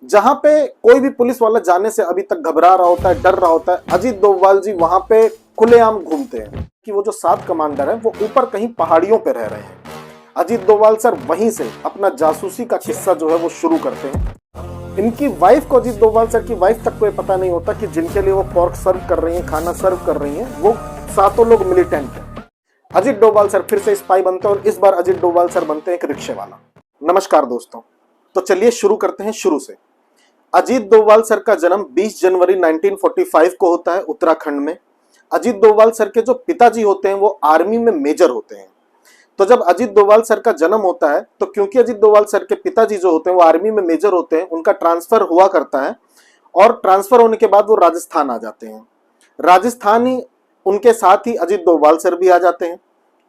जहां पे कोई भी पुलिस वाला जाने से अभी तक घबरा रहा होता है, डर रहा होता है, अजीत डोभाल जी वहां पे खुलेआम घूमते हैं कि वो जो 7 कमांडर है वो ऊपर कहीं पहाड़ियों पे रह रहे हैं। अजीत डोभाल सर वहीं से अपना जासूसी का किस्सा जो है वो शुरू करते हैं। इनकी वाइफ को, अजीत डोभाल सर की वाइफ तक को ये पता नहीं होता कि जिनके लिए वो पोर्क सर्व कर रही हैं, खाना सर्व कर रही हैं, वो 7 लोग मिलिटेंट हैं। अजीत डोभाल सर फिर से स्पाई बनते हैं और इस बार अजीत डोभाल सर बनते हैं एक रिक्शे वाला। नमस्कार दोस्तों, तो चलिए शुरू करते हैं शुरू से। अजीत डोभाल सर का जन्म 20 जनवरी 1945 को होता है उत्तराखंड में। अजीत डोभाल सर के जो पिताजी होते हैं वो आर्मी में मेजर होते हैं। तो जब अजीत डोभाल सर का जन्म होता है तो क्योंकि अजीत डोभाल सर के पिताजी जो होते हैं वो आर्मी में मेजर होते हैं, उनका ट्रांसफर हुआ करता है और ट्रांसफर होने के बाद वो राजस्थान आ जाते हैं। राजस्थान ही उनके साथ ही अजीत डोभाल सर भी आ जाते हैं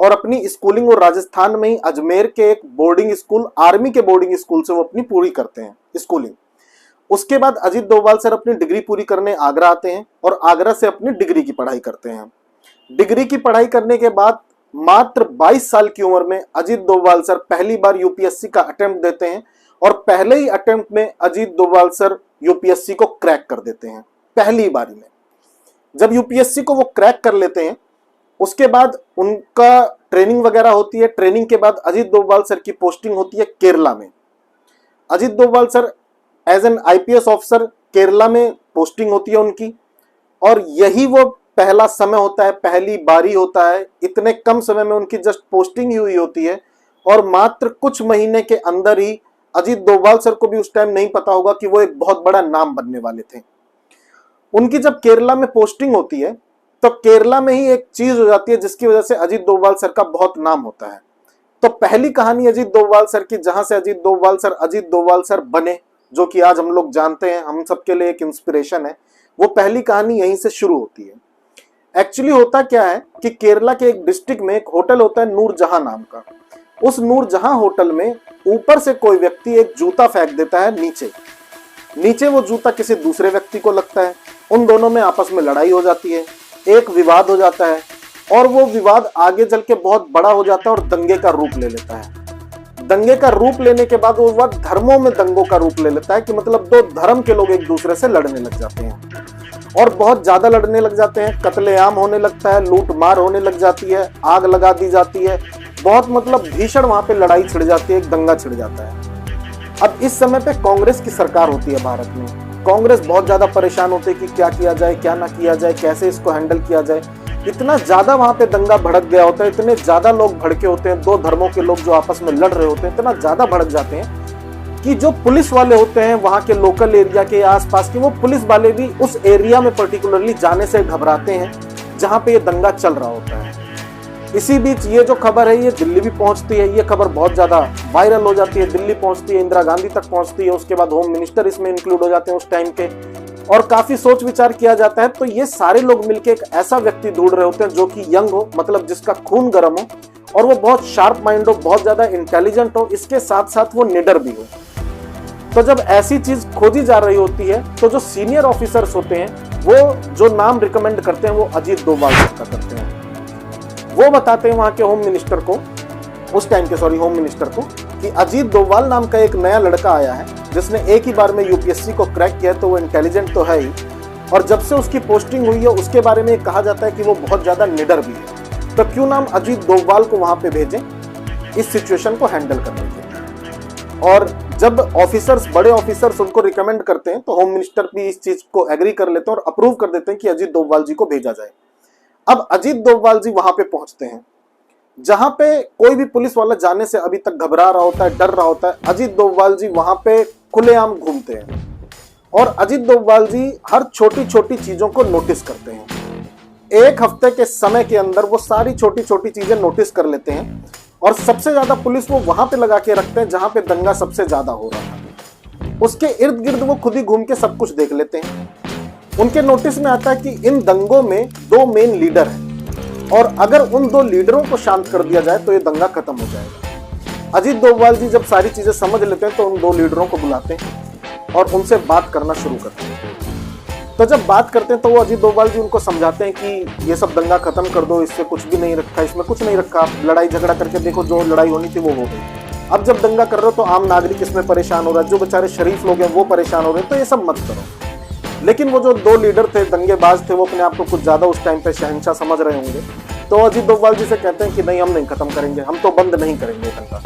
और अपनी स्कूलिंग वो राजस्थान में ही अजमेर के एक बोर्डिंग स्कूल, आर्मी के बोर्डिंग स्कूल से वो अपनी पूरी करते हैं स्कूलिंग। उसके बाद अजीत डोभाल सर अपनी डिग्री पूरी करने आगरा आते हैं और आगरा से अपनी डिग्री की पढ़ाई करते हैं। डिग्री की पढ़ाई करने के बाद मात्र 22 साल की उम्र में अजीत डोभाल सर पहली बार यूपीएससी का अटेम्प्ट देते हैं और पहले ही अटेम्प्ट में अजीत डोभाल सर यूपीएससी को क्रैक कर देते हैं। पहली बारी में जब यूपीएससी को वो क्रैक कर लेते हैं, उसके बाद उनका ट्रेनिंग वगैरह होती है। ट्रेनिंग के बाद अजीत डोभाल सर की पोस्टिंग होती है केरला में। Ajit Doval sir as an IPS officer Kerala में पोस्टिंग होती है उनकी, और यही वो पहला समय होता है, पहली बारी होता है। इतने कम समय में उनकी जस्ट पोस्टिंग ही हुई होती है और मात्र कुछ महीने के अंदर ही अजीत डोभाल सर को भी उस टाइम नहीं पता होगा कि वो एक बहुत बड़ा नाम बनने वाले थे। उनकी जब केरला में पोस्टिंग होती है तो केरला में ही एक चीज हो जाती है जिसकी वजह से अजीत डोभाल सर का बहुत नाम होता है। तो पहली कहानी अजीत डोभाल सर की, जहां से अजीत डोभाल सर बने, जो कि आज हम लोग जानते हैं, हम सबके लिए एक इंस्पिरेशन है, वो पहली कहानी यहीं से शुरू होती है। एक्चुअली होता क्या है कि केरला के एक डिस्ट्रिक्ट में एक होटल होता है नूरजहां नाम का। उस नूरजहां होटल में ऊपर से कोई व्यक्ति एक जूता फेंक देता है नीचे वो जूता किसी दूसरे व्यक्ति को लगता है। उन दोनों में आपस में लड़ाई हो जाती है, एक विवाद हो जाता है और वो विवाद आगे चल के बहुत बड़ा हो जाता है और दंगे का रूप ले लेता है। दंगे का रूप लेने के बाद वो विवाद धर्मों में दंगों का रूप ले लेता है कि मतलब 2 धर्म के लोग एक दूसरे से लड़ने लग जाते हैं और बहुत ज्यादा लड़ने लग जाते हैं। कत्लेआम होने लगता है, लूट मार होने लग जाती है, आग लगा दी जाती है, बहुत मतलब भीषण वहां पे लड़ाई छिड़ जाती है, एक दंगा छिड़ जाता है। अब इस समय पे कांग्रेस की सरकार होती है भारत में। कांग्रेस बहुत ज्यादा परेशान होती है कि क्या किया जाए, क्या ना किया जाए, कैसे इसको हैंडल किया जाए। इतना ज्यादा वहां पे दंगा भड़क गया होता है, इतने ज्यादा लोग भड़के होते हैं, 2 धर्मों के लोग जो आपस में लड़ रहे होते हैं, इतना ज्यादा भड़क जाते हैं कि जो पुलिस वाले होते हैं वहां के लोकल एरिया के आसपास के, वो पुलिस वाले भी उस एरिया में पर्टिकुलरली जाने से घबराते हैं जहां पे ये दंगा चल रहा होता है। इसी बीच ये जो खबर है ये दिल्ली भी पहुंचती है। ये खबर बहुत ज्यादा वायरल हो जाती है, दिल्ली पहुंचती है, इंदिरा गांधी तक पहुंचती है, उसके बाद होम मिनिस्टर इसमें इंक्लूड हो जाते हैं उस टाइम के, और काफी सोच विचार किया जाता है। तो ये सारे लोग मिलकर एक ऐसा व्यक्ति ढूंढ रहे होते हैं जो कि यंग हो, मतलब जिसका खून गर्म हो और वो बहुत शार्प माइंड हो, बहुत ज्यादा इंटेलिजेंट हो, इसके साथ साथ वो निडर भी हो। तो जब ऐसी चीज खोजी जा रही होती है तो जो सीनियर ऑफिसर्स होते हैं वो जो नाम रिकमेंड करते हैं वो अजीत डोभाल सर का करते हैं। वो बताते हैं वहां के होम मिनिस्टर को, उस टाइम के होम मिनिस्टर को, कि अजीत डोभाल नाम का एक नया लड़का आया है जिसने एक ही बार में यूपीएससी को क्रैक किया, तो वो इंटेलिजेंट तो है ही, और जब से उसकी पोस्टिंग हुई है उसके बारे में कहा जाता है कि वो बहुत ज्यादा निडर भी है। तो क्यों नाम अजीत डोभाल को वहां पे भेजें इस सिचुएशन को हैंडल करने के लिए। और जब ऑफिसर्स, बड़े ऑफिसर्स उनको रिकमेंड करते हैं तो होम मिनिस्टर भी इस चीज को एग्री कर लेते हैं और अप्रूव कर देते हैं कि अजीत डोभाल जी को भेजा जाए। अब अजीत डोभाल जी वहां पे पहुंचते हैं जहां पे कोई भी पुलिस वाला जाने से अभी तक घबरा रहा होता है, डर रहा होता है। अजीत डोभाल जी वहां पे खुलेआम घूमते हैं और अजीत डोभाल जी हर छोटी छोटी चीजों को नोटिस करते हैं। 1 हफ्ते के समय के अंदर वो सारी छोटी छोटी चीजें नोटिस कर लेते हैं और सबसे ज्यादा पुलिस वो वहां पे लगा के रखते हैं जहां पे दंगा सबसे ज्यादा हो रहा था। उसके इर्द गिर्द वो खुद ही घूम के सब कुछ देख लेते हैं। उनके नोटिस में आता है कि इन दंगों में 2 मेन लीडर हैं और अगर उन 2 लीडरों को शांत कर दिया जाए तो ये दंगा खत्म हो जाएगा। अजीत डोभाल जी जब सारी चीजें समझ लेते हैं तो उन 2 लीडरों को बुलाते हैं और उनसे बात करना शुरू करते हैं। तो जब बात करते हैं तो वो अजीत डोभाल जी उनको समझाते हैं कि ये सब दंगा खत्म कर दो, इससे कुछ भी नहीं रखा, इसमें कुछ नहीं रखा, लड़ाई झगड़ा करके देखो, जो लड़ाई होनी थी वो हो गई, अब जब दंगा कर रहे हो तो आम नागरिक इसमें परेशान हो रहा है, जो बेचारे शरीफ लोग हैं वो परेशान हो रहे हैं, तो ये सब मत करो। लेकिन वो जो दो लीडर थे, दंगेबाज थे, वो अपने आप को कुछ ज्यादा उस टाइम पे शहंशाह समझ रहे होंगे, तो अजीत डोभाल जी से कहते हैं कि नहीं, हम नहीं खत्म करेंगे, हम तो बंद नहीं करेंगे दंगा।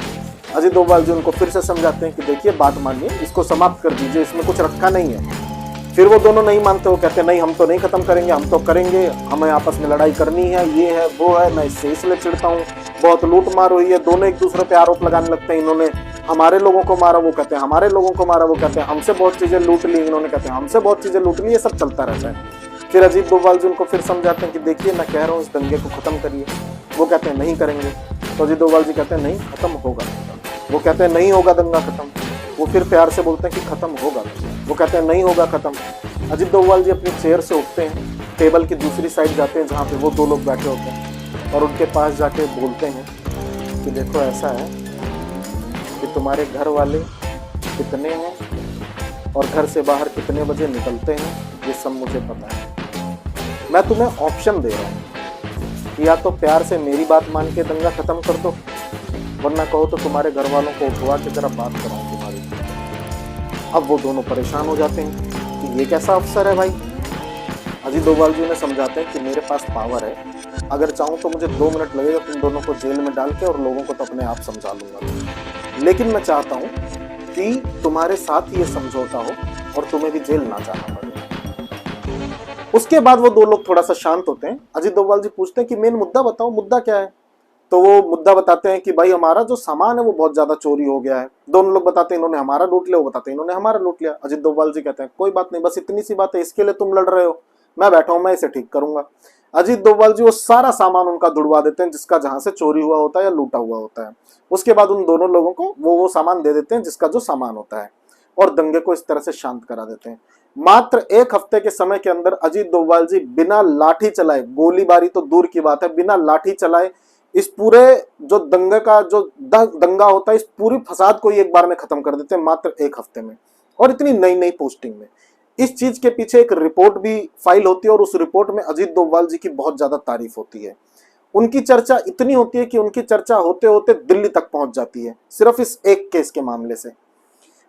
अजीत डोभाल जी उनको फिर से समझाते हैं कि देखिए बात मानिए, इसको समाप्त कर दीजिए, इसमें कुछ रखा नहीं है। फिर वो दोनों नहीं मानते, वो कहते हैं नहीं, हम तो नहीं खत्म करेंगे, हम तो करेंगे, हमें आपस में लड़ाई करनी है, ये है वो है, मैं इससे इसलिए चिढ़ता हूँ, बहुत लूट मार हुई है। दोनों एक दूसरे पे आरोप लगाने लगते हैं, इन्होंने हमारे लोगों को मारा, वो कहते हैं हमारे लोगों को मारा, वो कहते हैं हमसे बहुत चीजें लूट ली, इन्होंने कहते हैं हमसे बहुत चीजें लूट ली, ये सब चलता रहता है। फिर अजीत डोभाल जी उनको फिर समझाते हैं कि देखिए मैं कह रहा हूँ इस दंगे को खत्म करिए। वो कहते हैं नहीं करेंगे। तो अजीत डोभाल जी कहते हैं नहीं, खत्म होगा। वो कहते हैं नहीं होगा दंगा खत्म। वो फिर प्यार से बोलते हैं कि खत्म होगा। वो कहते हैं नहीं होगा खत्म। अजीत डोभाल जी अपनी चेयर से उठते हैं, टेबल की दूसरी साइड जाते हैं जहाँ पे वो दो लोग बैठे होते हैं, और उनके पास जाके बोलते हैं कि देखो ऐसा है कि तुम्हारे घर वाले कितने हैं और घर से बाहर कितने बजे निकलते हैं, ये सब मुझे पता है। मैं तुम्हें ऑप्शन दे रहा हूँ, या तो प्यार से मेरी बात मान के दंगा खत्म कर दो, वरना कहो तो तुम्हारे घर वालों को उठवा के जरा बात कराऊं तुम्हारी। अब वो दोनों परेशान हो जाते हैं कि ये कैसा अफसर है भाई। अजीत डोभाल जी ने समझाते हैं कि मेरे पास पावर है, अगर चाहूँ तो मुझे 2 मिनट लगेगा तुम दोनों को जेल में डाल के, और लोगों को तो अपने आप समझा लूंगा, लेकिन मैं चाहता हूँ कि तुम्हारे साथ ये समझौता हो और तुम्हें भी जेल ना जाना पड़े। उसके बाद वो दो लोग थोड़ा सा शांत होते हैं। अजीत डोभाल जी पूछते हैं कि मेन मुद्दा बताओ, मुद्दा क्या है। तो वो मुद्दा बताते हैं कि भाई हमारा जो सामान है वो बहुत ज्यादा चोरी हो गया है। दोनों लोग बताते हैं इन्होंने हमारा लूट लिया, वो बताते हैं इन्होंने हमारा लूट लिया। अजीत डोभाल जी कहते हैं कोई बात नहीं, बस इतनी सी बात है, इसके लिए तुम लड़ रहे हो, मैं बैठा हूं, मैं इसे ठीक करूंगा। अजीत डोभाल जी वो सारा सामान उनका धुड़वा देते हैं जिसका जहां से चोरी हुआ होता है या लूटा हुआ होता है। उसके बाद उन दोनों लोगों को वो सामान दे देते हैं जिसका जो सामान होता है, और दंगे को इस तरह से शांत करा देते हैं। मात्र 1 हफ्ते के समय के अंदर अजीत डोभाल जी बिना लाठी चलाए, गोलीबारी तो दूर की बात है, बिना लाठी चलाए इस पूरे जो दंगे का जो दंगा होता है, इस पूरी फसाद को एक बार में खत्म कर देते हैं मात्र 1 हफ्ते में, और इतनी नई नई पोस्टिंग में। इस चीज के पीछे एक रिपोर्ट भी फाइल होती है, और उस रिपोर्ट में अजीत डोभाल जी की बहुत ज्यादा तारीफ होती है। उनकी चर्चा इतनी होती है कि उनकी चर्चा होते होते दिल्ली तक पहुंच जाती है, सिर्फ इस एक केस के मामले से।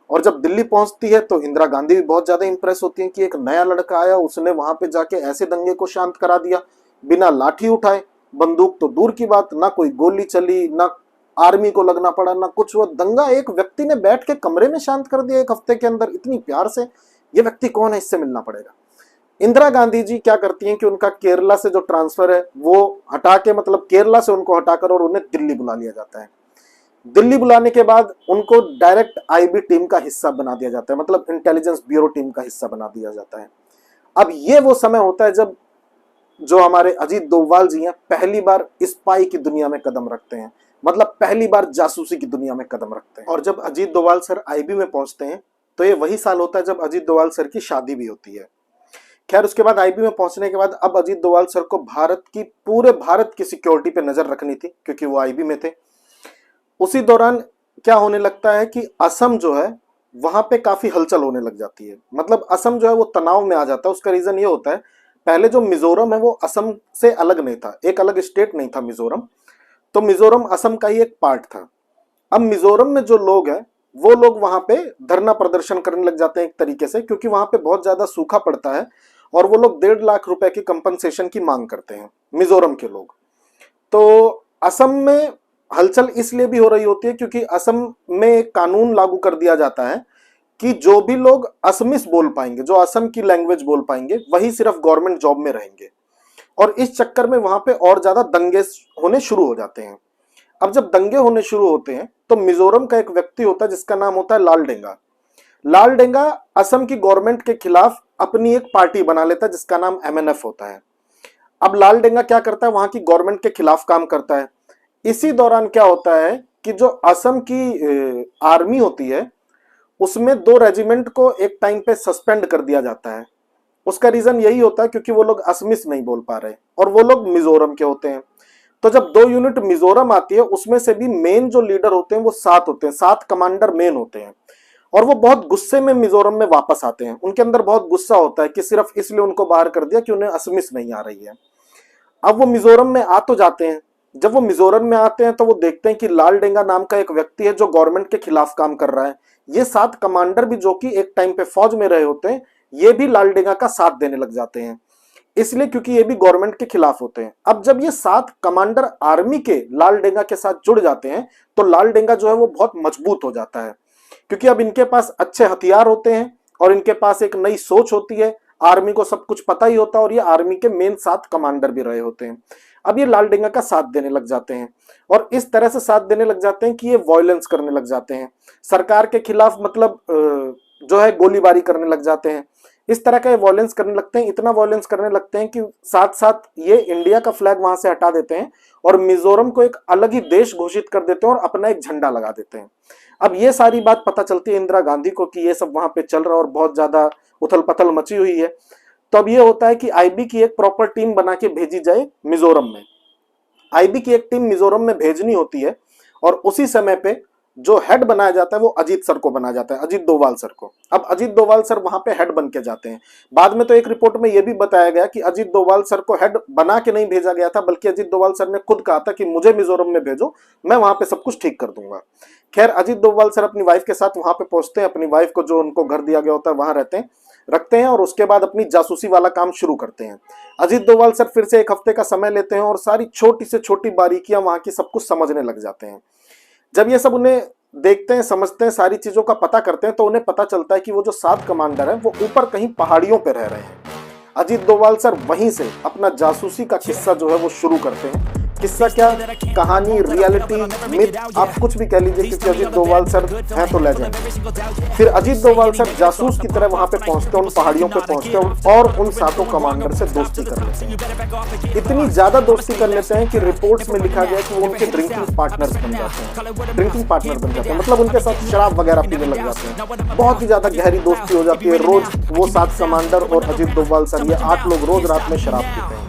और जब दिल्ली पहुंचती है तो इंदिरा गांधी भी बहुत ज्यादा इंप्रेस होती है कि एक नया लड़का आया, उसने वहां पे जाके ऐसे दंगे को शांत करा दिया, बिना लाठी उठाए, बंदूक तो दूर की बात, ना कोई गोली चली, ना आर्मी को लगना पड़ा, ना कुछ। वो दंगा एक व्यक्ति ने बैठ के कमरे में शांत कर दिया 1 हफ्ते के अंदर, इतनी प्यार से। ये व्यक्ति कौन है, इससे मिलना पड़ेगा। इंदिरा गांधी जी क्या करती हैं कि उनका केरला से जो ट्रांसफर है वो हटा के, मतलब केरला से उनको हटाकर, और उन्हें दिल्ली बुला लिया जाता है। दिल्ली बुलाने के बाद उनको डायरेक्ट आईबी टीम का हिस्सा बना दिया जाता है, मतलब इंटेलिजेंस ब्यूरो टीम का हिस्सा बना दिया जाता है। अब ये वो समय होता है जब जो हमारे अजीत डोभाल जी हैं पहली बार स्पाई की दुनिया में कदम रखते हैं, मतलब पहली बार जासूसी की दुनिया में कदम रखते हैं। और जब अजीत डोभाल सर आईबी में पहुंचते हैं तो ये वही साल होता है जब अजीत डोभाल सर की शादी भी होती है। खैर, उसके बाद आईबी में पहुंचने के बाद अब अजीत डोभाल सर को पूरे भारत की सिक्योरिटी पे नजर रखनी थी, क्योंकि वो आईबी में थे। उसी दौरान क्या होने लगता है कि असम जो है वहां पे काफी हलचल होने लग जाती है, मतलब असम जो है वो तनाव में आ जाता है। उसका रीजन ये होता है, पहले जो मिजोरम है वो असम से अलग नहीं था, एक अलग स्टेट नहीं था मिजोरम, तो मिजोरम असम का ही एक पार्ट था। अब मिजोरम में जो लोग हैं वो लोग वहां पे धरना प्रदर्शन करने लग जाते हैं एक तरीके से, क्योंकि वहां पे बहुत ज्यादा सूखा पड़ता है, और वो लोग 1.5 लाख रुपए की कंपनसेशन की मांग करते हैं मिजोरम के लोग। तो असम में हलचल इसलिए भी हो रही होती है क्योंकि असम में एक कानून लागू कर दिया जाता है कि जो भी लोग असमिस बोल पाएंगे, जो असम की लैंग्वेज बोल पाएंगे, वही सिर्फ गवर्नमेंट जॉब में रहेंगे। और इस चक्कर में वहां पे और ज्यादा दंगे होने शुरू हो जाते हैं। अब जब दंगे होने शुरू होते हैं तो मिजोरम का एक व्यक्ति होता है जिसका नाम होता है लाल डेंगा। लाल डेंगा असम की गवर्नमेंट के खिलाफ अपनी एक पार्टी बना लेता है जिसका नाम MNF होता है। अब लाल डेंगा क्या करता है, वहां की गवर्नमेंट के खिलाफ काम करता है। इसी दौरान क्या होता है कि जो असम की आर्मी होती है उसमें 2 रेजिमेंट को एक टाइम पे सस्पेंड कर दिया जाता है। उसका रीजन यही होता है क्योंकि वो लोग असमिस नहीं बोल पा रहे और वो लोग मिजोरम के होते हैं। तो जब 2 यूनिट मिजोरम आती है उसमें से भी मेन जो लीडर होते हैं वो 7 होते हैं, 7 कमांडर मेन होते हैं, और वो बहुत गुस्से में मिजोरम में वापस आते हैं। उनके अंदर बहुत गुस्सा होता है कि सिर्फ इसलिए उनको बाहर कर दिया कि उन्हें असमिस नहीं आ रही है। अब वो मिजोरम में आ तो जाते हैं, जब वो मिजोरम में आते हैं तो वो देखते हैं कि लालडेंगा नाम का एक व्यक्ति है जो गवर्नमेंट के खिलाफ काम कर रहा है। ये 7 कमांडर भी जो कि एक टाइम पे फौज में रहे होते हैं, ये भी लालडेंगा का साथ देने लग जाते हैं, इसलिए क्योंकि ये भी गवर्नमेंट के खिलाफ होते हैं। अब जब ये 7 कमांडर आर्मी के लालडेंगा के साथ जुड़ जाते हैं तो लालडेंगा जो है वो बहुत मजबूत हो जाता है, क्योंकि अब इनके पास अच्छे हथियार होते हैं और इनके पास एक नई सोच होती है। आर्मी को सब कुछ पता ही होता है और ये आर्मी के मेन 7 कमांडर भी रहे होते हैं। अब ये लालडेंगा का साथ देने लग जाते हैं और इस तरह से साथ देने लग जाते हैं कि ये वायलेंस करने लग जाते हैं, सरकार के खिलाफ मतलब जो है गोलीबारी करने लग जाते हैं। इस तरह का ये वायलेंस करने लगते हैं, इतना वायलेंस करने लगते हैं कि साथ साथ ये इंडिया का फ्लैग वहां से हटा देते हैं और मिजोरम को एक अलग ही देश घोषित कर देते हैं और अपना एक झंडा लगा देते हैं। अब ये सारी बात पता चलती है इंदिरा गांधी को कि ये सब वहां पे चल रहा है और बहुत ज्यादा उथल पथल मची हुई है। तो अब ये होता है कि आईबी की एक प्रॉपर टीम बना के भेजी जाए मिजोरम में। आईबी की एक टीम मिजोरम में भेजनी होती है और उसी समय पे जो हेड बनाया जाता है वो अजीत सर को बनाया जाता है, अजीत डोभाल सर को। अब अजीत डोभाल सर वहां पे हेड बन के जाते हैं। बाद में तो एक रिपोर्ट में यह भी बताया गया कि अजीत डोभाल सर को हेड बना के नहीं भेजा गया था, बल्कि अजीत डोभाल सर ने खुद कहा था कि मुझे मिजोरम में भेजो, मैं वहां पे सब कुछ ठीक कर दूंगा। खैर, अजीत डोभाल सर अपनी वाइफ के साथ वहां पे पहुंचते हैं, अपनी वाइफ को जो उनको घर दिया गया होता है वहां रखते हैं और उसके बाद अपनी जासूसी वाला काम शुरू करते हैं। अजीत डोभाल सर फिर से 1 हफ्ते का समय लेते हैं और सारी छोटी से छोटी बारीकियां वहां की सब कुछ समझने लग जाते हैं। जब ये सब उन्हें देखते हैं, समझते हैं, सारी चीजों का पता करते हैं तो उन्हें पता चलता है कि वो जो 7 कमांडर हैं वो ऊपर कहीं पहाड़ियों पे रह रहे हैं। अजीत डोभाल सर वहीं से अपना जासूसी का किस्सा जो है वो शुरू करते हैं। किस्सा क्या, कहानी, रियलिटी, मिथ, आप कुछ भी कह लीजिए, क्योंकि अजीत डोभाल सर हैं तो लेजेंड। फिर अजीत डोभाल सर जासूस की तरह वहां पे पहुंचते हैं, उन पहाड़ियों पे पहुंचते हैं और उन 7 कमांडर से दोस्ती कर लेते हैं। इतनी ज्यादा दोस्ती कर लेते हैं कि रिपोर्ट्स में लिखा गया कि वो उनके ड्रिंकिंग पार्टनर्स बन जाते हैं, ड्रिंकिंग पार्टनर बन जाते हैं, मतलब उनके साथ शराब वगैरह पीने लग जाते हैं। बहुत ही ज्यादा गहरी दोस्ती हो जाती है। रोज वो 7 कमांडर और अजीत डोभाल सर, ये 8 लोग रोज रात में शराब पीते हैं।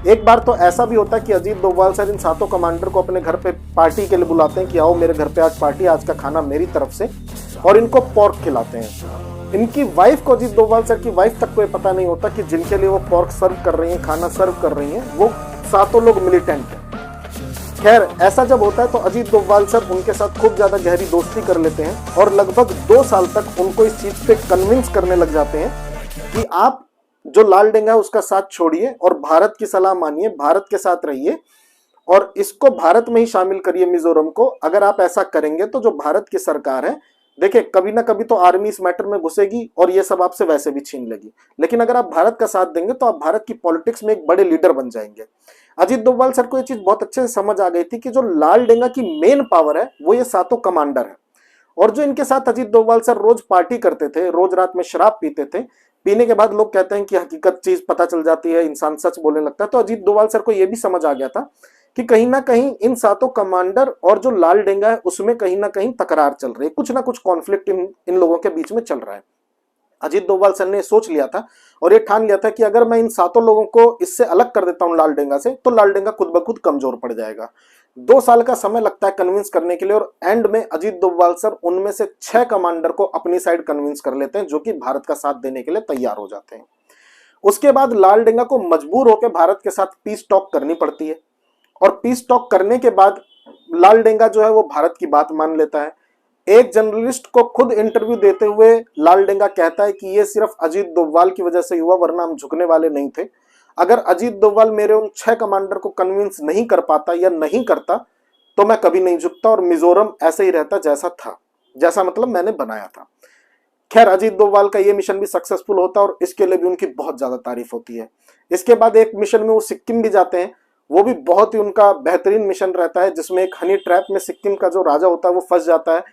एक बार तो ऐसा भी होता है कि अजीत डोभाल सर इन 7 कमांडर को अपने घर पे पार्टी के लिए बुलाते हैं कि आओ मेरे घर पे आज पार्टी, आज का खाना मेरी तरफ से, और इनको पोर्क खिलाते हैं। इनकी वाइफ को, अजीत डोभाल सर की वाइफ तक को ये पता नहीं होता कि जिनके लिए वो पोर्क सर्व कर रही हैं, खाना सर्व कर रही हैं, वो 7 लोग मिलिटेंट हैं। खैर, ऐसा जब होता है तो अजीत डोभाल सर उनके साथ खूब ज्यादा गहरी दोस्ती कर लेते हैं और लगभग 2 साल तक उनको इस चीज पे कन्विंस करने लग जाते हैं कि आप जो लालडेंगा है उसका साथ छोड़िए और भारत की सलाह मानिए, भारत के साथ रहिए और इसको भारत में ही शामिल करिए मिजोरम को। अगर आप ऐसा करेंगे तो जो भारत की सरकार है, देखिए कभी ना कभी तो आर्मी इस मैटर में घुसेगी और ये सब आपसे वैसे भी छीन लेगी, लेकिन अगर आप भारत का साथ देंगे तो आप भारत की पॉलिटिक्स में एक बड़े लीडर बन जाएंगे। अजीत डोभाल सर को ये चीज बहुत अच्छे से समझ आ गई थी कि जो लालडेंगा की मेन पावर है वो ये 7 कमांडर है। और जो इनके साथ अजीत डोभाल सर रोज पार्टी करते थे, रोज रात में शराब पीते थे, पीने के बाद लोग कहते हैं कि हकीकत चीज पता चल जाती है, इंसान सच बोलने लगता है। तो अजीत डोभाल सर को यह भी समझ आ गया था कि कहीं ना कहीं इन 7 कमांडर और जो लालडेंगा है उसमें कहीं ना कहीं तकरार चल रही है, कुछ ना कुछ कॉन्फ्लिक्ट इन लोगों के बीच में चल रहा है। अजीत डोभाल सर ने सोच लिया था और ये ठान लिया था कि अगर मैं इन 7 लोगों को इससे अलग कर देता हूं लालडेंगा से, तो लालडेंगा खुद ब खुद कमजोर पड़ जाएगा। 2 साल का समय लगता है कन्विंस करने के लिए और एंड में अजीत डोभाल सर उनमें से 6 कमांडर को अपनी साइड कन्विंस कर लेते हैं, जो कि भारत का साथ देने के लिए तैयार हो जाते हैं। उसके बाद लालडेंगा को मजबूर होकर भारत के साथ पीस टॉक करनी पड़ती है और पीस टॉक करने के बाद लालडेंगा जो है वो भारत की बात मान लेता है। एक जर्नलिस्ट को खुद इंटरव्यू देते हुए लालडेंगा कहता है कि ये सिर्फ अजीत डोभाल की वजह से हुआ, वरना हम झुकने वाले नहीं थे। अगर अजीत डोभाल मेरे उन 6 कमांडर को कन्विंस नहीं कर पाता या नहीं करता तो मैं कभी नहीं झुकता और मिजोरम ऐसे ही रहता जैसा था, जैसा मतलब मैंने बनाया था। खैर, अजीत डोभाल का ये मिशन भी सक्सेसफुल होता है और इसके लिए भी उनकी बहुत ज्यादा तारीफ होती है। इसके बाद एक मिशन में वो सिक्किम भी जाते हैं, वो भी बहुत ही उनका बेहतरीन मिशन रहता है, जिसमें एक हनी ट्रैप में सिक्किम का जो राजा होता है वो फंस जाता है।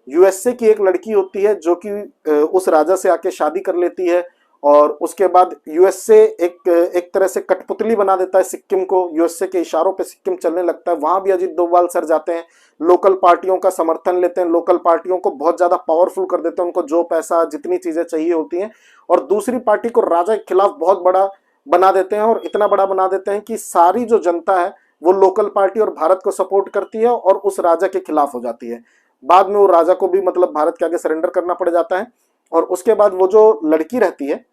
यूएसए की एक लड़की होती है जो कि उस राजा से आके शादी कर लेती है और उसके बाद यूएसए एक तरह से कठपुतली बना देता है सिक्किम को, यूएसए के इशारों पे सिक्किम चलने लगता है। वहां भी अजीत डोभाल सर जाते हैं, लोकल पार्टियों का समर्थन लेते हैं, लोकल पार्टियों को बहुत ज्यादा पावरफुल कर देते हैं, उनको जो पैसा जितनी चीजें चाहिए होती हैं, और दूसरी पार्टी को राजा के खिलाफ बहुत बड़ा बना देते हैं और इतना बड़ा बना देते हैं कि सारी जो जनता है वो लोकल पार्टी और भारत को सपोर्ट करती है और उस राजा के खिलाफ हो जाती है। बाद में वो राजा को भी मतलब भारत के आगे सरेंडर करना पड़ जाता है और उसके बाद वो जो लड़की रहती है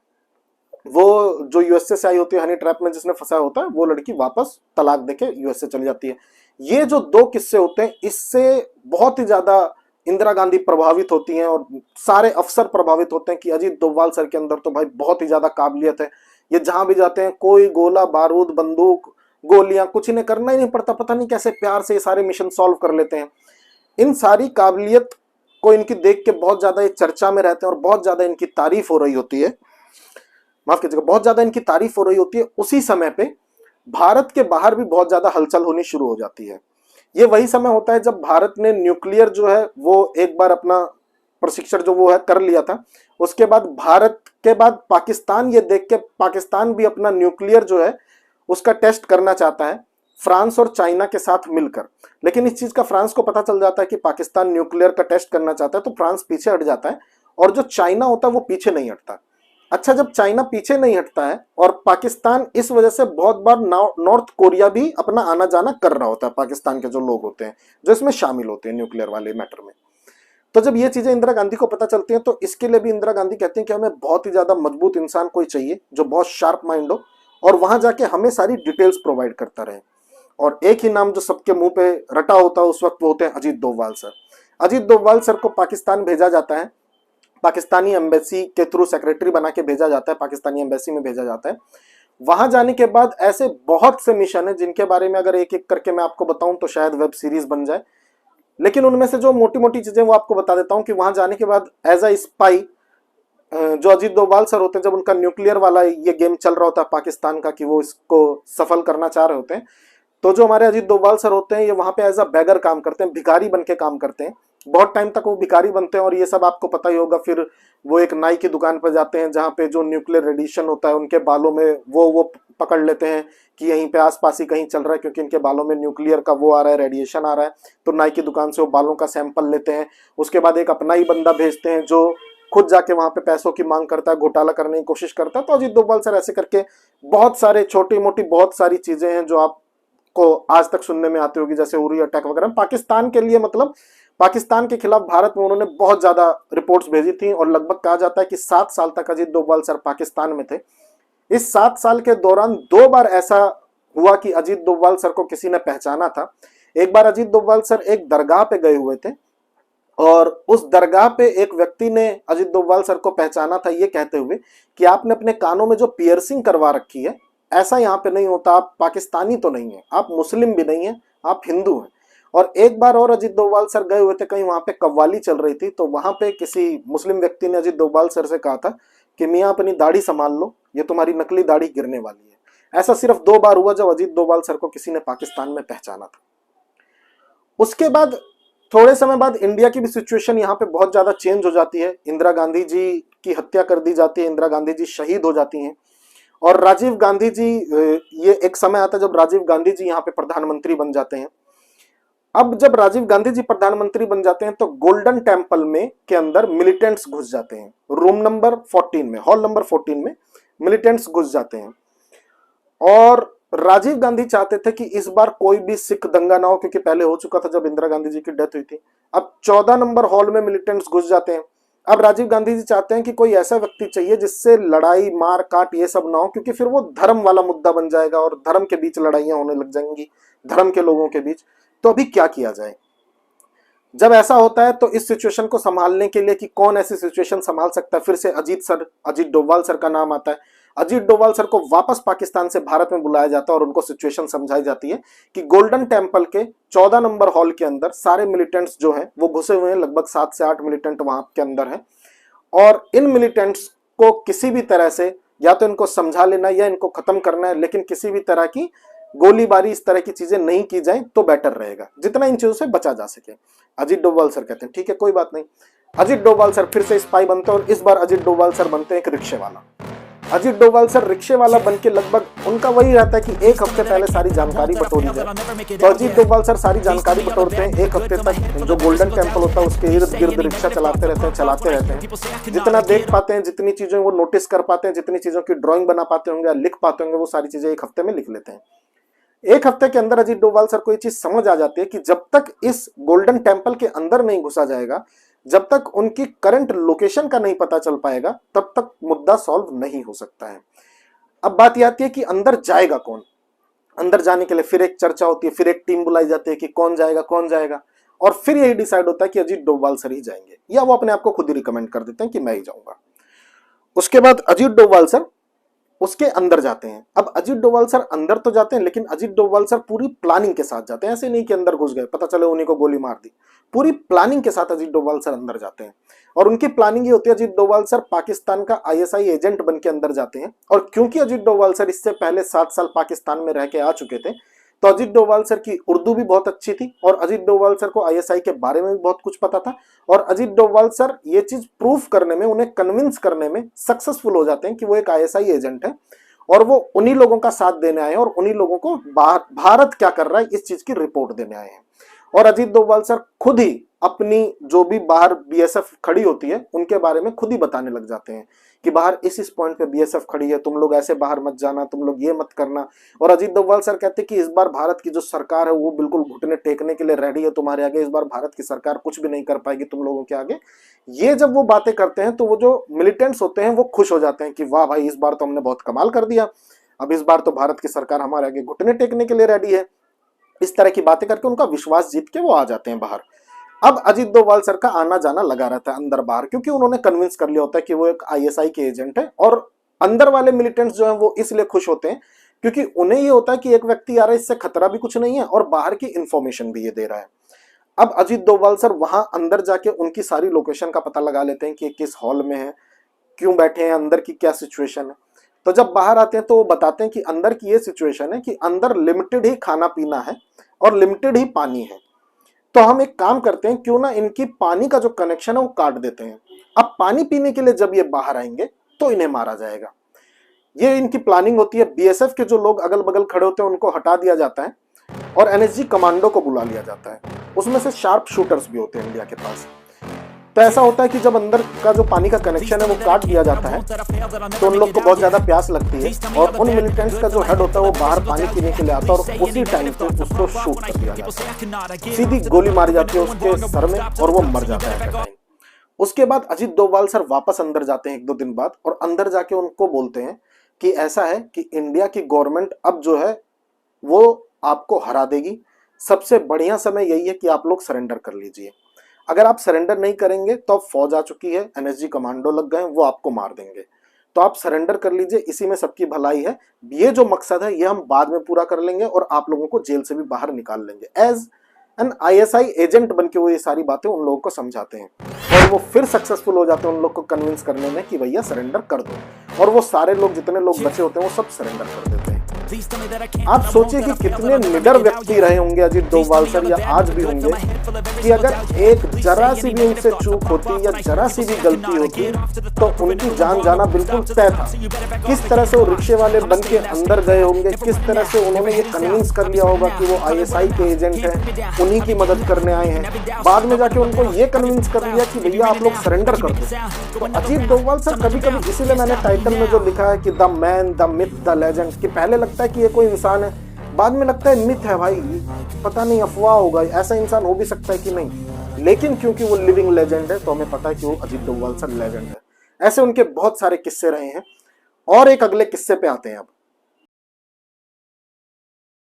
वो जो यूएसए से आई होती है हनी ट्रैप में जिसने फंसा होता है, वो लड़की वापस तलाक देके यूएसए चली जाती है। ये जो दो किस्से होते हैं, इससे बहुत ही ज्यादा इंदिरा गांधी प्रभावित होती हैं और सारे अफसर प्रभावित होते हैं कि अजीत डोभाल सर के अंदर तो भाई बहुत ही ज्यादा काबिलियत है, ये जहां भी जाते हैं कोई गोला बारूद बंदूक गोलियां कुछ इन्हें करना ही नहीं पड़ता, पता नहीं कैसे प्यार से ये सारे मिशन सॉल्व कर लेते हैं। इन सारी काबिलियत को इनकी देख के बहुत ज्यादा ये चर्चा में रहते हैं और बहुत ज्यादा इनकी तारीफ हो रही होती है, माफ कीजिएगा, बहुत ज्यादा इनकी तारीफ हो रही होती है। उसी समय पे भारत के बाहर भी बहुत ज्यादा हलचल होनी शुरू हो जाती है। ये वही समय होता है जब भारत ने न्यूक्लियर जो है वो एक बार अपना प्रशिक्षण जो वो है कर लिया था। उसके बाद भारत के बाद पाकिस्तान ये देख के, पाकिस्तान भी अपना न्यूक्लियर जो है उसका टेस्ट करना चाहता है फ्रांस और चाइना के साथ मिलकर। लेकिन इस चीज का फ्रांस को पता चल जाता है कि पाकिस्तान न्यूक्लियर का टेस्ट करना चाहता है, तो फ्रांस पीछे हट जाता है और जो चाइना होता है वो पीछे नहीं हटता। अच्छा, जब चाइना पीछे नहीं हटता है और पाकिस्तान इस वजह से बहुत बार नॉर्थ कोरिया भी अपना आना जाना कर रहा होता है, पाकिस्तान के जो लोग होते हैं जो इसमें शामिल होते हैं न्यूक्लियर वाले मैटर में। तो जब ये चीजें इंदिरा गांधी को पता चलती हैं तो इसके लिए भी इंदिरा गांधी कहती हैं कि हमें बहुत ही ज्यादा मजबूत इंसान कोई चाहिए जो बहुत शार्प माइंड हो और वहां जाके हमें सारी डिटेल्स प्रोवाइड करता रहे। और एक ही नाम जो सबके मुंह पे रटा होता है उस वक्त वो होते हैं अजीत डोभाल सर। अजीत डोभाल सर को पाकिस्तान भेजा जाता है, पाकिस्तानी एम्बेसी के थ्रू सेक्रेटरी बना के भेजा जाता है, पाकिस्तानी एम्बेसी में भेजा जाता है। वहां जाने के बाद ऐसे बहुत से मिशन है जिनके बारे में अगर एक एक करके मैं आपको बताऊं तो शायद वेब सीरीज बन जाए, लेकिन उनमें से जो मोटी मोटी चीजें वो आपको बता देता हूं कि वहां जाने के बाद एज अ स्पाई जो अजीत डोभाल सर होते हैं, जब उनका न्यूक्लियर वाला ये गेम चल रहा होता है पाकिस्तान का कि वो इसको सफल करना चाह रहे होते हैं, तो जो हमारे अजीत डोभाल सर होते हैं ये वहां पे एज अ बैगर काम करते हैं, भिखारी बन के काम करते हैं। बहुत टाइम तक वो भिखारी बनते हैं और ये सब आपको पता ही होगा। फिर वो एक नाई की दुकान पर जाते हैं जहाँ पे जो न्यूक्लियर रेडिएशन होता है उनके बालों में वो पकड़ लेते हैं कि यहीं पे आसपास ही कहीं चल रहा है, क्योंकि इनके बालों में न्यूक्लियर का वो आ रहा है, रेडिएशन आ रहा है। तो नाई की दुकान से वो बालों का सैंपल लेते हैं। उसके बाद एक अपना ही बंदा भेजते हैं जो खुद जाके वहां पे पैसों की मांग करता है, घोटाला करने की कोशिश करता है। तो अजीत डोभाल सर ऐसे करके बहुत सारे छोटी मोटी बहुत सारी चीजें हैं जो आपको आज तक सुनने में आती होगी, जैसे उरी अटैक वगैरह। पाकिस्तान के लिए मतलब पाकिस्तान के खिलाफ भारत में उन्होंने बहुत ज्यादा रिपोर्ट्स भेजी थी और लगभग कहा जाता है कि 7 साल तक अजीत डोभाल सर पाकिस्तान में थे। इस 7 साल के दौरान 2 बार ऐसा हुआ कि अजीत डोभाल सर को किसी ने पहचाना था। एक बार अजीत डोभाल सर एक दरगाह पे गए हुए थे और उस दरगाह पे एक व्यक्ति ने अजीत डोभाल सर को पहचाना था ये कहते हुए कि आपने अपने कानों में जो पियर्सिंग करवा रखी है ऐसा यहाँ पे नहीं होता, आप पाकिस्तानी तो नहीं है, आप मुस्लिम भी नहीं है, आप हिंदू हैं। और एक बार और अजीत डोभाल सर गए हुए थे कहीं, वहां पे कव्वाली चल रही थी, तो वहां पे किसी मुस्लिम व्यक्ति ने अजीत डोभाल सर से कहा था कि मियाँ अपनी दाढ़ी संभाल लो, ये तुम्हारी नकली दाढ़ी गिरने वाली है। ऐसा सिर्फ 2 बार हुआ जब अजीत डोभाल सर को किसी ने पाकिस्तान में पहचाना था। उसके बाद थोड़े समय बाद इंडिया की भी सिचुएशन यहाँ पे बहुत ज्यादा चेंज हो जाती है। इंदिरा गांधी जी की हत्या कर दी जाती है, इंदिरा गांधी जी शहीद हो जाती हैं और राजीव गांधी जी, ये एक समय आता है जब राजीव गांधी जी यहाँ पे प्रधानमंत्री बन जाते हैं। अब जब राजीव गांधी जी प्रधानमंत्री बन जाते हैं तो गोल्डन टेम्पल में के अंदर मिलिटेंट्स घुस जाते हैं। रूम नंबर 14 में, हॉल नंबर 14 में मिलिटेंट्स घुस जाते हैं और राजीव गांधी चाहते थे कि इस बार कोई भी सिख दंगा ना हो, क्योंकि पहले हो चुका था जब इंदिरा गांधी जी की डेथ हुई थी। अब 14 नंबर हॉल में मिलिटेंट्स घुस जाते हैं। अब राजीव गांधी जी चाहते हैं कि कोई ऐसा व्यक्ति चाहिए जिससे लड़ाई मार काट ये सब ना हो, क्योंकि फिर वो धर्म वाला मुद्दा बन जाएगा और धर्म के बीच लड़ाइयां होने लग जाएंगी, धर्म के लोगों के बीच। तो अभी क्या किया जाए? जब ऐसा होता है तो इस सिचुएशन को संभालने के लिए कि कौन ऐसी सिचुएशन संभाल सकता है, फिर से अजीत डोभाल सर का नाम आता है। अजीत डोभाल सर को वापस पाकिस्तान से भारत में बुलाया जाता है और उनको सिचुएशन समझाई जाती है कि गोल्डन टेम्पल के 14 नंबर हॉल के अंदर सारे मिलिटेंट्स जो हैं वो घुसे हुए हैं, लगभग 7 से 8 मिलिटेंट वहां के अंदर हैं और इन मिलिटेंट्स को किसी भी तरह से या तो इनको समझा लेना या इनको खत्म करना है, लेकिन किसी भी तरह की गोलीबारी इस तरह की चीजें नहीं की जाए तो बेटर रहेगा, जितना इन चीजों से बचा जा सके। अजीत डोभाल सर कहते हैं ठीक है कोई बात नहीं। अजीत डोभाल सर फिर से स्पाई बनते हैं और इस बार अजीत डोभाल सर बनते हैं एक रिक्शे वाला। अजीत डोभाल सर रिक्शे वाला बन के लगभग उनका वही रहता है कि एक हफ्ते पहले सारी जानकारी बटोरी जाए। तो अजीत डोभाल सर सारी जानकारी बटोरते हैं। एक हफ्ते तक जो गोल्डन टेम्पल होता है उसके इर्द गिर्द रिक्शा चलाते रहते हैं। जितना देख पाते हैं, जितनी चीजें वो नोटिस कर पाते हैं, जितनी चीजों की ड्रॉइंग बना पाते होंगे या लिख पाते होंगे, वो सारी चीजें एक हफ्ते में लिख लेते हैं। एक हफ्ते के अंदर अजीत डोभाल सर को ये चीज समझ आ जाती है कि जब तक इस गोल्डन टेम्पल के अंदर नहीं घुसा जाएगा, जब तक उनकी करंट लोकेशन का नहीं पता चल पाएगा तब तक मुद्दा सॉल्व नहीं हो सकता है। अब बात यह आती है कि अंदर जाएगा कौन। अंदर जाने के लिए फिर एक चर्चा होती है, फिर एक टीम बुलाई जाती है कि कौन जाएगा, और फिर यही डिसाइड होता है कि अजीत डोभाल सर ही जाएंगे, या वो अपने आप को खुद ही रिकमेंड कर देते हैं कि मैं ही जाऊंगा। उसके बाद अजीत डोभाल सर उसके अंदर जाते हैं। अब अजीत डोभाल सर अंदर तो जाते हैं, लेकिन अजीत डोभाल सर पूरी प्लानिंग के साथ जाते हैं। ऐसे नहीं कि अंदर घुस गए, पता चले उन्हीं को गोली मार दी। पूरी प्लानिंग के साथ अजीत डोभाल सर अंदर जाते हैं, और उनकी प्लानिंग ये होती है, अजीत डोभाल सर पाकिस्तान का आईएसआई एजेंट बन के अंदर जाते हैं। और क्योंकि अजीत डोभाल सर इससे पहले 7 साल पाकिस्तान में रह के आ चुके थे, तो अजीत डोभाल सर की उर्दू भी बहुत अच्छी थी, और अजीत डोभाल सर को आईएसआई के बारे में भी बहुत कुछ पता था। और अजीत डोभाल सर ये चीज प्रूफ करने में, उन्हें कन्विंस करने में सक्सेसफुल हो जाते हैं कि वो एक आईएसआई एजेंट है, और वो उन्हीं लोगों का साथ देने आए हैं, और उन्हीं लोगों को भारत क्या कर रहा है इस चीज की रिपोर्ट देने आए हैं। और अजीत डोभाल सर खुद ही अपनी जो भी बाहर बीएसएफ खड़ी होती है उनके बारे में खुद ही बताने लग जाते हैं कि बाहर इस पॉइंट पे बीएसएफ खड़ी है, तुम लोग ऐसे बाहर मत जाना, तुम लोग ये मत करना। और अजीत डोभाल सर कहते हैं कि इस बार भारत की जो सरकार है वो बिल्कुल घुटने टेकने के लिए रेडी है तुम्हारे आगे, इस बार भारत की सरकार कुछ भी नहीं कर पाएगी तुम लोगों के आगे। ये जब वो बातें करते हैं तो वो जो मिलिटेंट्स होते हैं वो खुश हो जाते हैं कि वाह भाई, इस बार तो हमने बहुत कमाल कर दिया, अब इस बार तो भारत की सरकार हमारे आगे घुटने टेकने के लिए रेडी है। इस तरह की बातें करके उनका विश्वास जीत के वो आ जाते हैं बाहर। अब अजीत डोभाल सर का आना जाना लगा रहता है अंदर बाहर, क्योंकि उन्होंने कन्विंस कर लिया होता है कि वो एक आईएसआई के एजेंट है। और अंदर वाले मिलिटेंट्स जो हैं वो इसलिए खुश होते हैं क्योंकि उन्हें ये होता है कि एक व्यक्ति आ रहा है, इससे खतरा भी कुछ नहीं है और बाहर की इंफॉर्मेशन भी ये दे रहा है। अब अजीत डोभाल सर वहां अंदर जाके उनकी सारी लोकेशन का पता लगा लेते हैं कि किस हॉल में है, क्यों बैठे हैं, अंदर की क्या सिचुएशन है। तो जब बाहर आते हैं तो वो बताते हैं कि अंदर की ये सिचुएशन है कि अंदर लिमिटेड ही खाना पीना है और लिमिटेड ही पानी है। तो हम एक काम करते हैं, क्यों ना इनकी पानी का जो कनेक्शन है वो काट देते हैं। अब पानी पीने के लिए जब ये बाहर आएंगे तो इन्हें मारा जाएगा। ये इनकी प्लानिंग होती है। बीएसएफ के जो लोग अगल बगल खड़े होते हैं उनको हटा दिया जाता है और एनएसजी कमांडो को बुला लिया जाता है। उसमें से शार्प शूटर्स भी होते हैं इंडिया के पास। तो ऐसा होता है कि जब अंदर का जो पानी का कनेक्शन है वो काट दिया जाता है तो उन लोग को बहुत ज्यादा प्यास लगती है, और उन मिलिटेंट्स का जो हेड होता है वो बाहर पानी पीने के लिए आता है और उसी टाइम पे उसको शूट कर दिया जाता है। सीधी गोली मारी जाती है उसके सर में और वो मर जाता है। उसके बाद अजीत डोभाल सर वापस अंदर जाते हैं 1-2 दिन बाद, और अंदर जाके उनको बोलते हैं कि ऐसा है कि इंडिया की गवर्नमेंट अब जो है वो आपको हरा देगी। सबसे बढ़िया समय यही है कि आप लोग सरेंडर कर लीजिए। अगर आप सरेंडर नहीं करेंगे तो अब फौज आ चुकी है, एनएसजी कमांडो लग गए, वो आपको मार देंगे। तो आप सरेंडर कर लीजिए, इसी में सबकी भलाई है। ये जो मकसद है ये हम बाद में पूरा कर लेंगे और आप लोगों को जेल से भी बाहर निकाल लेंगे। एज एन आईएसआई एजेंट बन के वो ये सारी बातें उन लोगों को समझाते हैं, और वो फिर सक्सेसफुल हो जाते हैं उन लोग को कन्विंस करने में कि भैया सरेंडर कर दो। और वो सारे लोग, जितने लोग बचे होते हैं, वो सब सरेंडर कर देते हैं। आप सोचिए कि कितने निडर व्यक्ति रहे होंगे अजीत डोभाल सर, या आज भी होंगे, कि अगर एक जरा सी भी उनसे चूक होती या जरा सी भी गलती होती तो उनकी जान जाना बिल्कुल तय था। किस तरह से वो रिक्शे वाले बन के अंदर गए होंगे, किस तरह से उन्होंने ये कन्विंस कर लिया होगा कि वो आईएसआई के एजेंट हैं, उन्हीं की मदद करने आए हैं। बाद में जाके उनको ये कन्विंस कर लिया कि भैया आप लोग सरेंडर कर दो। तो अजीत डोभाल सर कभी कभी, इसीलिए मैंने टाइटल में जो लिखा है कि the man, the myth, the legend, कि पहले लगता है कि ये कोई इंसान है, बाद में लगता है मिथ है भाई, पता नहीं अफवाह होगा, ऐसा इंसान हो भी सकता है कि नहीं। लेकिन क्योंकि वो लिविंग लेजेंड है तो हमें पता है कि वो अजीत डोभाल सर लेजेंड है। ऐसे उनके बहुत सारे किस्से रहे हैं। और एक अगले किस्से पे आते हैं। अब